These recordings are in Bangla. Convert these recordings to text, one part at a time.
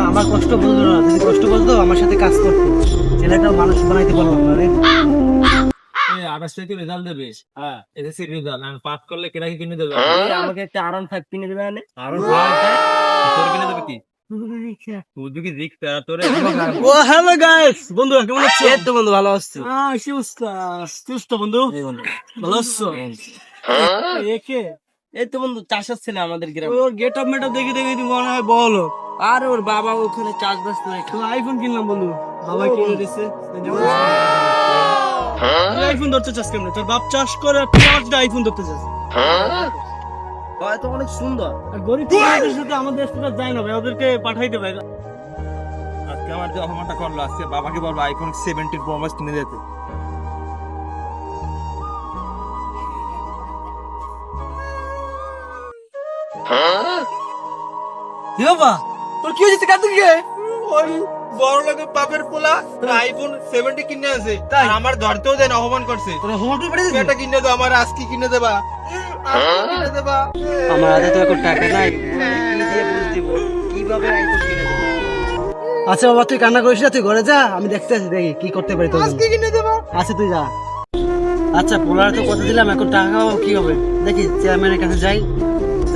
আমার কষ্ট বলতো না, যদি কষ্ট বলতো আমার সাথে কাজ করতো, ছেলেটাও মানুষ বানাইতে পারলাম না রে। 28 তারিখে রেজাল্ট দেবে। হ্যাঁ, এসএসসি রেজাল্ট আর পাস করলে কেনা কি কিনে দেবে? আমাকে একটা R15 কিনে দেবে মানে? আর তোর কিনে দেবে কি? তুই কি রিস্ক তোরে? ও হ্যালো গাইস, বন্ধুরা কেমন আছো? এই তো বন্ধু ভালো আছি। কি অবস্থা? সুস্থ বন্ধু? এই বন্ধু ভালো আছো? একে এই তো বন্ধু চাষ হচ্ছে না আমাদের গ্রামে। ওর গেট আপ মেটা দেখে দেখে মনে হয় বলো। আর ওর বাবা ওখানে চাষবাস করে। তো আইফোন কিনলাম বন্ধু, বাবা কিনে দিয়েছে। আইফোন ধরতে চাস কেমনে? তোর বাপ চাষ করে আর তুই একটা আইফোন ধরতে চাস? তো অনেক সুন্দর। আর গরিব মানুষের সাথে আমাদের দেশটা যায় না ভাই, ওদেরকে পাঠাইতে ভাই। আজকে আমার যে অপমানটা করলো, আজকে বাবাকে বলবো আইফোন 17 প্রো ম্যাক্স কিনে দিতে। বাবা তোর কি হয়েছে? কাঁদতে গিয়ে ওই বড় লোকের বাপের পোলা আইফোন 70 কিনে আছে, তাই আমার ধরতেও দেন, অপমান করছে। তোরা হোমওয়ার্ক করে দিছিস? এটা কিনে দাও, আমার আজকে কিনে দেবা, আজকে কিনে দেবা। আমার হাতে তো এখন টাকা নাই, কি দিয়ে বুঝ দিব কিভাবে আইফোন কিনে দেব। আচ্ছা বাবা তুই কান্না করিস না, তুই ঘরে যা, আমি দেখতে আছি, দেখি কি করতে পারি তোর জন্য। আজকে কিনে দেবা। আচ্ছা তুই যা। আচ্ছা পোলার তো কথা দিলাম, এখন টাকা পাবো কি হবে দেখি, চেয়ারম্যানের কাছে যাই,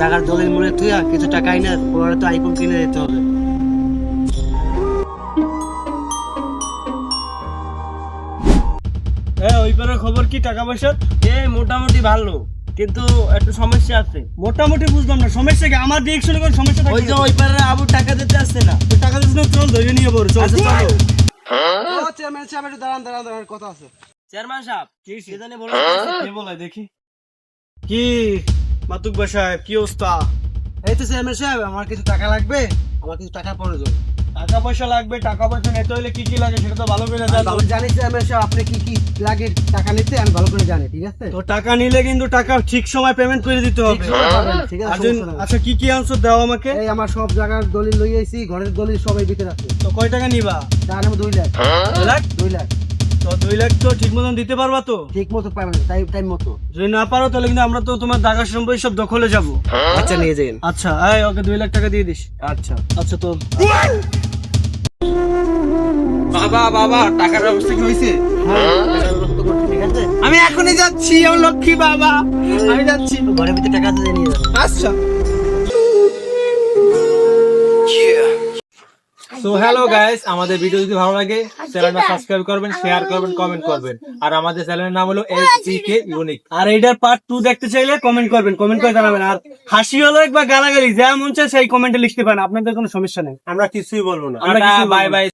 টাকার দলের মনে তুই কিছু টাকাই না, পোলার তো আইফোন কিনে দিতে হবে। ওই পারের খবর কি, টাকা পয়সা? মোটামুটি ভালো, কিন্তু একটু সমস্যা আছে। মোটামুটি বুঝলাম না, সমস্যা কি? আমার ডিরেকশনে কোন সমস্যা থাকে? ওই যে ওই পারে আবু টাকা দিতে আসছে না, তো টাকা দিতে না, চল ধরে নিয়ে বড় চল। চেয়ারম্যান সাহেব একটু দাঁড়ান দাঁড়ান দাঁড়ান, কথা আছে। চেয়ারম্যান সাহেব কি জানি বলে, কে বলে দেখি। কি মাতুক সাহেব, কি অবস্থা? এই তো চেয়ারম্যান সাহেব, আমার কিছু টাকা লাগবে, আমার কিছু টাকা প্রয়োজন। টাকা পয়সা লাগবে, টাকা পয়সা নিতে হলে কি কি লাগে সেটা তো ভালো করে জানি। আমি জানি চেয়ারম্যান সাহেব আপনি কি কি লাগে টাকা নিতে, আমি ভালো করে জানি, ঠিক আছে? তো টাকা নিলে কিন্তু টাকা ঠিক সময় পেমেন্ট করে দিতে হবে, ঠিক আছে? আচ্ছা কি কি আনসার দাও আমাকে। এই আমার সব জায়গার দলিল লই আইছি, ঘরের দলিল সবাই ভিতরে আছে। তো কয় টাকা নিবা? তার নাম 2 লাখ। 2 লাখ? 2 লাখ। তো 2 লাখ তো ঠিক মতন দিতে পারবা তো? ঠিক মতো পারবে, টাইম মতো। যদি না পারো তাহলে কিন্তু আমরা তো তোমার দাগা সম্পত্তি সব দখলে যাব। আচ্ছা নিয়ে যাবেন। আচ্ছা এই ওকে 2 লাখ টাকা দিয়ে দিস। আচ্ছা আচ্ছা তো বাবা বাবা টাকার ব্যবস্থা কি হয়েছে? ঠিক আছে, আমি এখনই যাচ্ছি, আমার লক্ষ্মী বাবা, আমি যাচ্ছি। ঘরের ভিতরে টাকা আছে নিয়ে যাবে। আচ্ছা। তো হ্যালো গাইস, আমাদের ভিডিও যদি ভালো লাগে চ্যানেলটা সাবস্ক্রাইব করবেন, শেয়ার করবেন, কমেন্ট করবেন। আর আমাদের চ্যানেলের নাম হলো SGK ইউনিক। আর এইটার পার্ট 2 দেখতে চাইলে কমেন্ট করবেন, কমেন্ট করে জানাবেন। আর হাসি হলো বা গালাগালি যা মন চায় সেই কমেন্টে লিখতে পারেন, আপনাদের কোনো সমস্যা নেই, আমরা কিছুই বলবো না। আমরা কিছুই বলবো না। Bye bye.